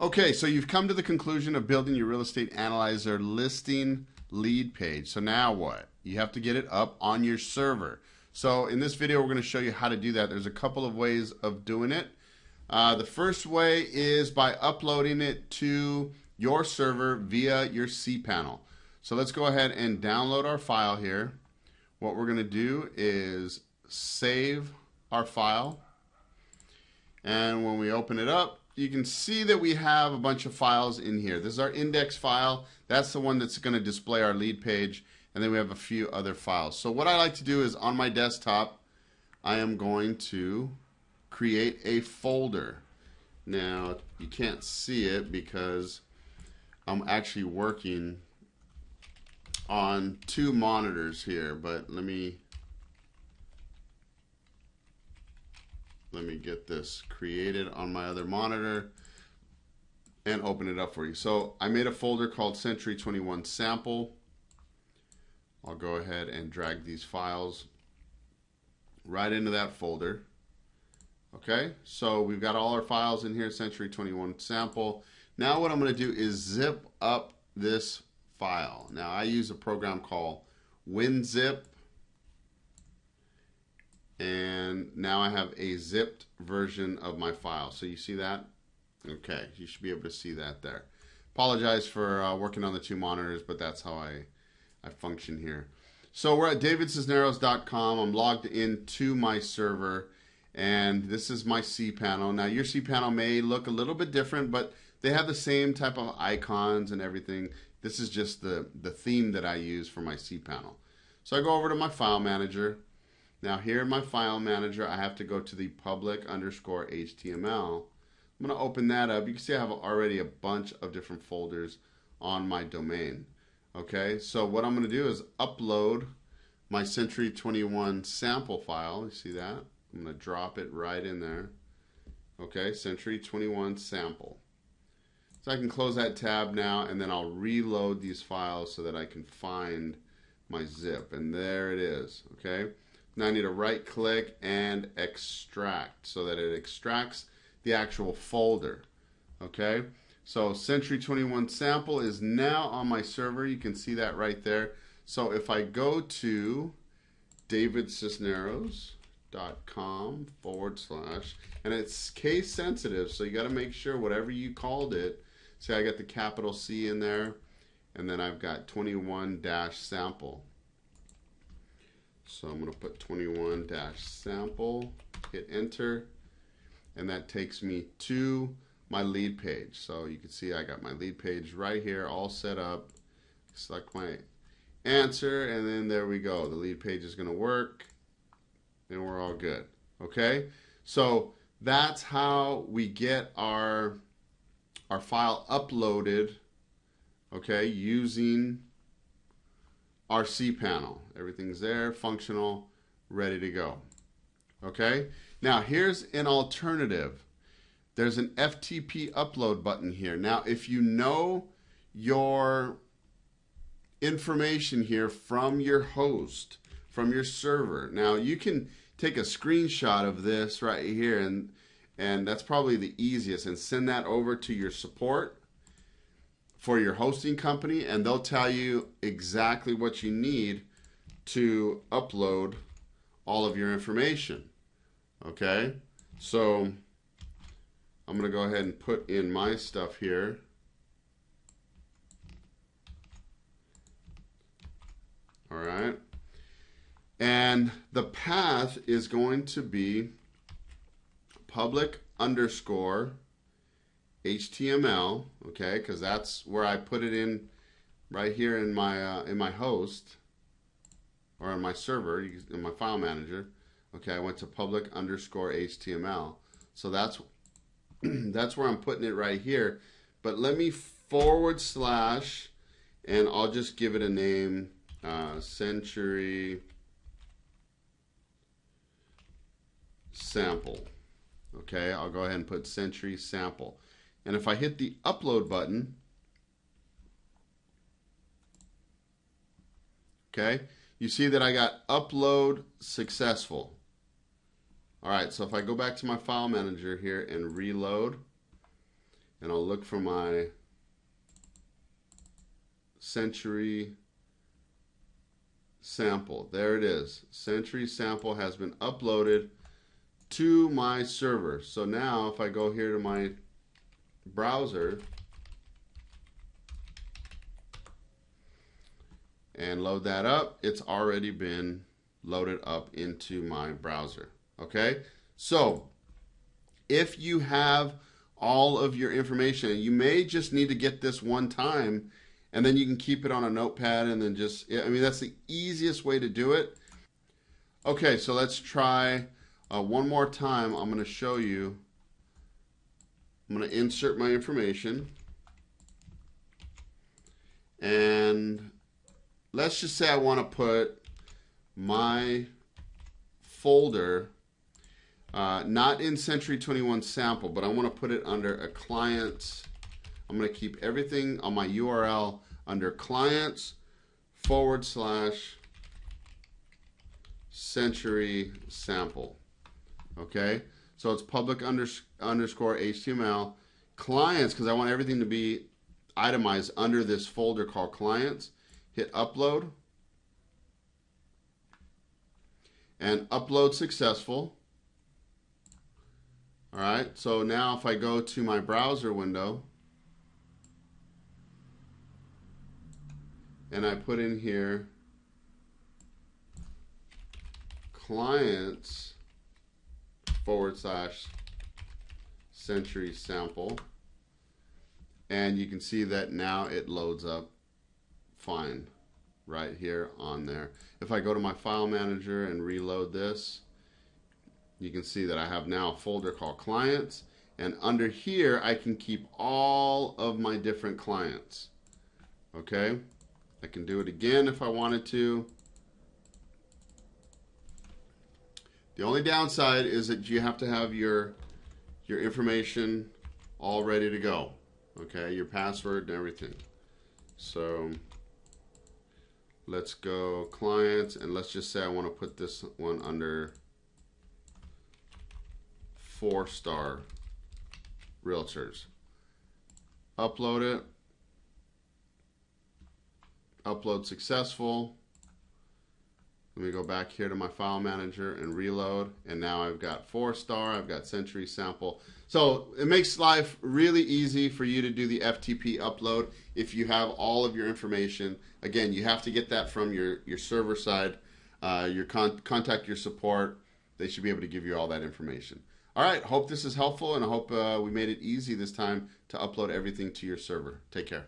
Okay, so you've come to the conclusion of building your real estate analyzer listing lead page. So now what? You have to get it up on your server. So in this video, we're going to show you how to do that. There's a couple of ways of doing it. The first way is by uploading it to your server via your cPanel. So let's go ahead and download our file here. What we're going to do is save our file. And when we open it up, you can see that we have a bunch of files in here. This is our index file. That's the one that's going to display our lead page. And then we have a few other files. So what I like to do is on my desktop, I am going to create a folder. Now, you can't see it because I'm actually working on two monitors here, but let me get this created on my other monitor and open it up for you. So I made a folder called Century 21 Sample. I'll go ahead and drag these files right into that folder. Okay, so we've got all our files in here, Century 21 Sample. Now what I'm going to do is zip up this file. Now I use a program called WinZip. And now I have a zipped version of my file. So you see that? Okay, you should be able to see that there. Apologize for working on the two monitors, but that's how I function here. So we're at davidcisneros.com. I'm logged into my server, and this is my cPanel. Now your cPanel may look a little bit different, but they have the same type of icons and everything. This is just the theme that I use for my cPanel. So I go over to my file manager. Now here in my file manager, I have to go to the public_HTML. I'm going to open that up. You can see I have already a bunch of different folders on my domain. Okay, so what I'm going to do is upload my Century 21 sample file. You see that? I'm going to drop it right in there. Okay, Century 21 sample. So I can close that tab now, and then I'll reload these files so that I can find my zip. And there it is. Okay. Now I need to right click and extract so that it extracts the actual folder. Okay, so Century 21 Sample is now on my server. You can see that right there. So if I go to davidcisneros.com / and it's case sensitive, so you got to make sure whatever you called it. See, I got the capital C in there, and then I've got 21-sample. So I'm going to put 21-sample, hit enter, and that takes me to my lead page. So you can see I got my lead page right here all set up. Select my answer, and then there we go. The lead page is going to work, and we're all good. Okay? So that's how we get our file uploaded, okay, using our cPanel. Everything's there, functional, ready to go. Okay? Now here's an alternative. There's an FTP upload button here. Now if you know your information here from your host, from your server, now you can take a screenshot of this right here, and that's probably the easiest, and send that over to your support for your hosting company, and they'll tell you exactly what you need to upload all of your information. Okay, so I'm going to go ahead and put in my stuff here. All right, and the path is going to be public_HTML, okay, because that's where I put it in right here in my host, or in my server, in my file manager. Okay, I went to public_HTML, so that's that's where I'm putting it right here. But let me / and I'll just give it a name, Century Sample. Okay, I'll go ahead and put Century Sample. And if I hit the upload button, okay, you see that I got upload successful. All right, so if I go back to my file manager here and reload, and I'll look for my Century sample. There it is. Century sample has been uploaded to my server. So now if I go here to my browser and load that up, it's already been loaded up into my browser. Okay? So if you have all of your information, you may just need to get this one time, and then you can keep it on a notepad and then just, I mean, that's the easiest way to do it. Okay, so let's try one more time. I'm going to show you. I'm going to insert my information. And let's just say I want to put my folder, not in Century 21 sample, but I want to put it under a client. I'm going to keep everything on my URL under clients /Century sample. Okay, so it's public underscore HTML clients, because I want everything to be itemized under this folder called clients. Hit upload, and upload successful. All right, so now if I go to my browser window and I put in here clients /Century sample, and you can see that now it loads up fine right here on there. If I go to my file manager and reload this, you can see that I have now a folder called clients, and under here I can keep all of my different clients. Okay, I can do it again if I wanted to. The only downside is that you have to have your information all ready to go. Okay, your password and everything. So let's go clients, and let's just say I want to put this one under 4-star realtors. Upload it. Upload successful. Let me go back here to my file manager and reload, and now I've got 4-star, I've got Century sample. So it makes life really easy for you to do the FTP upload if you have all of your information. Again, you have to get that from your server side. Contact your support. They should be able to give you all that information. All right, hope this is helpful, and I hope we made it easy this time to upload everything to your server. Take care.